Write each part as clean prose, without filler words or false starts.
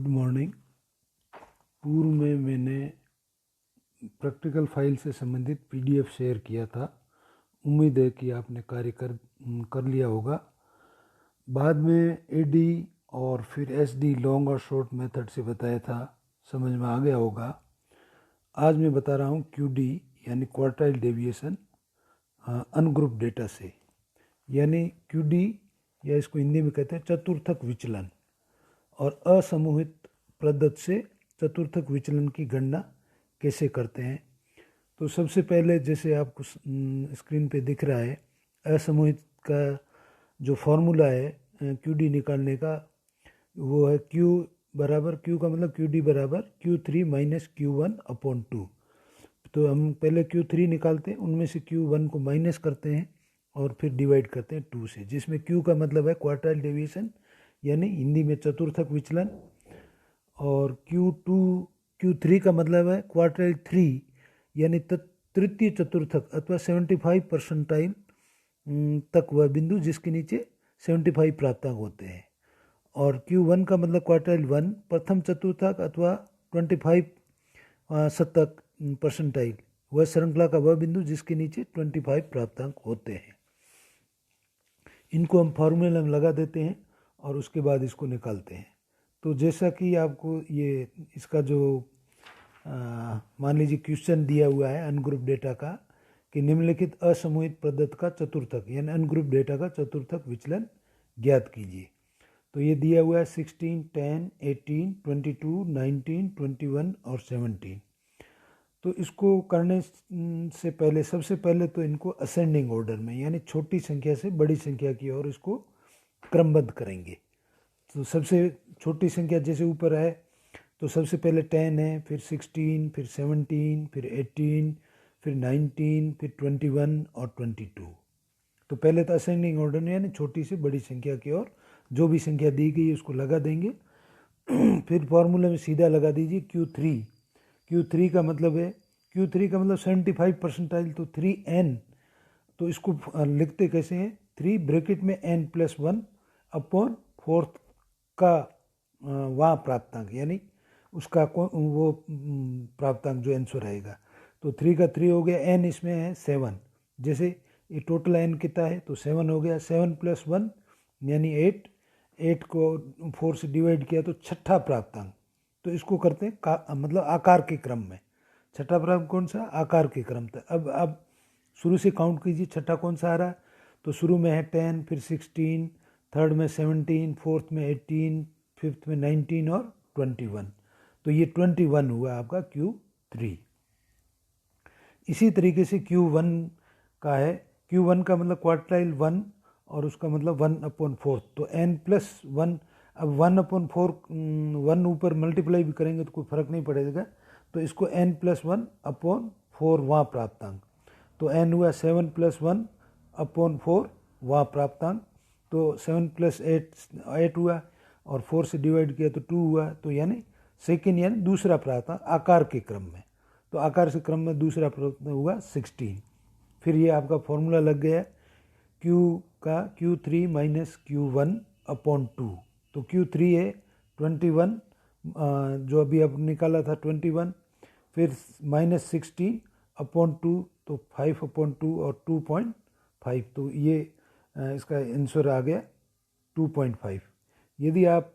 Good morning. पूर्व में मैंने प्रैक्टिकल फाइल से संबंधित पीडीएफ शेयर किया था। उम्मीद है कि आपने कार्य कर लिया होगा। बाद में एडी और फिर एसडी लॉन्ग और शॉर्ट मेथड से बताया था, समझ में आ गया होगा। आज मैं बता रहा हूँ क्यूडी यानी क्वार्टाइल डेविएशन अनग्रुप डेटा से, यानी क्यूडी या इसको हिंदी में कहते हैं चतुर्थक विचलन, और असमूहित पद्धति से चतुर्थक विचलन की गणना कैसे करते हैं। तो सबसे पहले जैसे आपको स्क्रीन पे दिख रहा है, असमूहित का जो फॉर्मूला है क्यूडी निकालने का, वो है क्यू का मतलब क्यूडी बराबर Q3 माइनस Q1 अपॉन 2। तो हम पहले Q3 निकालते हैं, उनमें से Q1 को माइनस करते हैं और फिर डिवाइड करते हैं 2 से, जिसमें Q का मतलब है क्वार्टाइल डेविएशन यानी हिंदी में चतुर्थक विचलन, और Q3 का मतलब है क्वार्टाइल 3 यानी तृतीय चतुर्थक अथवा 75% तक वह बिंदु जिसके नीचे 75 प्राप्तांक होते हैं। और Q1 का मतलब क्वार्टाइल 1 प्रथम चतुर्थक अथवा 25 शतक परसेंटाइल, वह श्रृंखला का वह बिंदु जिसके नीचे 25 प्राप्तांक होते हैं। इनको हम फार्मूला में लगा देते हैं और उसके बाद इसको निकालते हैं। तो जैसा कि आपको ये इसका जो मान लीजिए क्वेश्चन दिया हुआ है अनग्रुप डेटा का, कि निम्नलिखित असमूहित पद्धति का चतुर्थक यानी अनग्रुप डेटा का चतुर्थक विचलन ज्ञात कीजिए। तो ये दिया हुआ है 16, 10, 18, 22, 19, 21 और 17। तो इसको करने से पहले सबसे पहले तो इनको असेंडिंग ऑर्डर में यानी छोटी संख्या से बड़ी संख्या की ओर इसको क्रमबद्ध करेंगे। तो सबसे छोटी संख्या जैसे ऊपर है, तो सबसे पहले 10 है, फिर 16, फिर 17, फिर 18, फिर 19, फिर 21 और 22। तो पहले तो असेंडिंग ऑर्डर में यानी छोटी से बड़ी संख्या की ओर जो भी संख्या दी गई है उसको लगा देंगे। फिर फॉर्मूले में सीधा लगा दीजिए Q3 का मतलब है, Q3 का मतलब 75 परसेंटाइल, तो 3n। तो इसको लिखते कैसे हैं, 3 ब्रैकेट में n+1 अपॉन 4 का वहाँ प्राप्तांक यानी उसका वो प्राप्तांक जो आंसर रहेगा। तो 3 का 3 हो गया, n इसमें है 7, जैसे ये टोटल n कितना है तो 7 हो गया, 7+1 यानी 8 को 4 से डिवाइड किया तो छठा प्राप्तांक। तो इसको करते हैं मतलब आकार के क्रम में। छठा प्राप्तांक कौन सा, आकार के क्रम था। अब शुरू से काउंट कीजिए, छठा कौन सा आ रहा है, तो शुरू में है 10, फिर 16, थर्ड में 17, फोर्थ में 18, फिफ्थ में 19 और 21। तो ये 21 हुआ आपका Q3। इसी तरीके से Q1 का है, Q1 का मतलब क्वार्टाइल 1 और उसका मतलब 1/4, तो n+1। अब 1/4 1 ऊपर मल्टीप्लाई भी करेंगे तो कोई फर्क नहीं पड़ेगा, तो इसको n+1/4 वहाँ प्राप्तांक। तो n हुआ 7+1/4 वहाँ प्राप्तांक, तो 7+8 हुआ और 4 से डिवाइड किया तो 2 हुआ, तो यानी सेकेंड यानी दूसरा प्राप्तांक आकार के क्रम में। तो आकार से क्रम में दूसरा प्राप्तांक हुआ 16। फिर ये आपका फॉर्मूला लग गया Q का Q3 माइनस Q1/2। तो Q3 है 21, जो अभी अब निकाला था 21, फिर माइनस 16/2, तो 5/2 और 2.5, तो ये इसका आंसर आ गया 2.5। यदि आप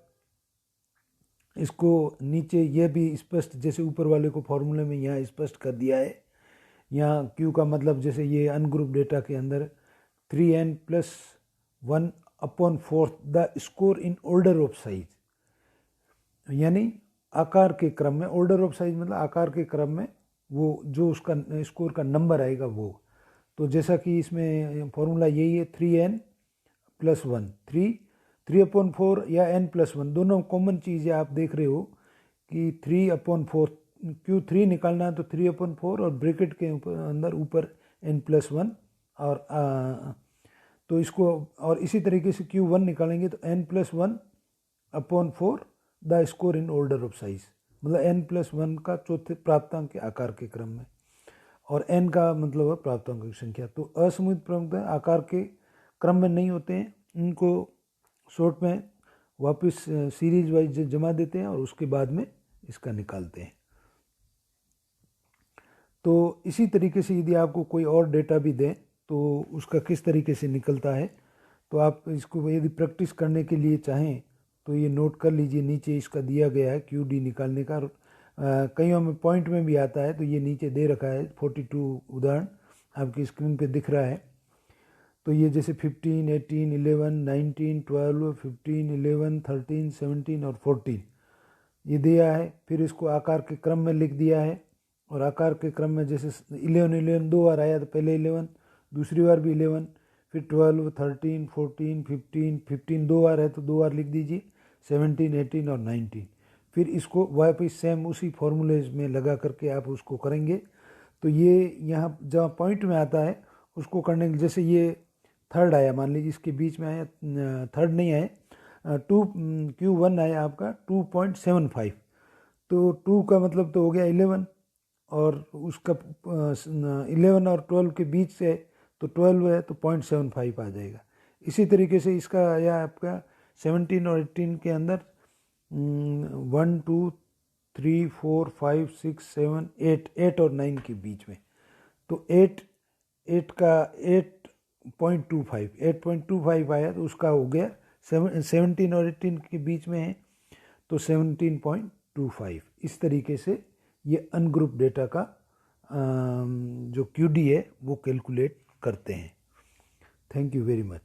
इसको नीचे ये भी स्पष्ट, जैसे ऊपर वाले को फॉर्मूले में यहाँ स्पष्ट कर दिया है, यहाँ Q का मतलब जैसे ये अनग्रुप डेटा के अंदर 3n+1/4 the score in order of size, यानी आकार के क्रम में। ऑर्डर ऑफ साइज मतलब आकार के क्रम में वो जो उसका स्कोर का नंबर आएगा वो। तो जैसा कि इसमें फॉर्मूला यही है, 3n+1, 3/4 या n+1 दोनों कॉमन चीज़ है। आप देख रहे हो कि 3/4 Q3 निकालना है तो 3/4 और ब्रैकेट के अंदर ऊपर n+1 और तो इसको, और इसी तरीके से Q1 निकालेंगे तो n+1/4 the score in order of size, मतलब n+1 का चौथे प्राप्तांक के आकार के क्रम में, और n का मतलब है प्राप्तांकों की संख्या। तो असमूहित प्राप्तांक आकार के क्रम में नहीं होते हैं, इनको शॉर्ट में वापस सीरीज वाइज जमा देते हैं और उसके बाद में इसका निकालते हैं। तो इसी तरीके से यदि आपको कोई और डेटा भी दें तो उसका किस तरीके से निकलता है, तो आप इसको यदि प्रैक्टिस करने के लिए चाहें तो ये नोट कर लीजिए, नीचे इसका दिया गया है QD निकालने का। कईयों में पॉइंट में भी आता है, तो ये नीचे दे रखा है 42 उदाहरण आपकी स्क्रीन पे दिख रहा है। तो ये जैसे 15, 18, 11, 19, 12, 15, 11, 13, 17 और 14 ये दिया है। फिर इसको आकार के क्रम में लिख दिया है, और आकार के क्रम में जैसे 11 दो बार आया तो पहले 11, दूसरी बार भी 11, फिर 12, 13, 14, 15 दो बार है तो दो बार लिख दीजिए, 17, 18 और 19। फिर इसको वापस सेम उसी फॉर्मूले में लगा करके आप उसको करेंगे। तो ये यहाँ जहाँ पॉइंट में आता है उसको करने के, जैसे ये थर्ड आया, मान लीजिए इसके बीच में आया, थर्ड नहीं आया, Q1 आया आपका 2.75, तो 2 का मतलब तो हो गया 11, और उसका 11 और 12 के बीच से तो 12 है तो 0.75 आ जाएगा। इसी तरीके से इसका आया आपका 17 और 18 के अंदर 1, 2, 3, 4, 5, 6, 7, 8 और 9 के बीच में, तो 8 का 8.25 आया तो उसका हो गया 17 और 18 के बीच में है तो 17.25। इस तरीके से ये अनग्रुप डेटा का जो QD है वो कैलकुलेट करते हैं। Thank you very much.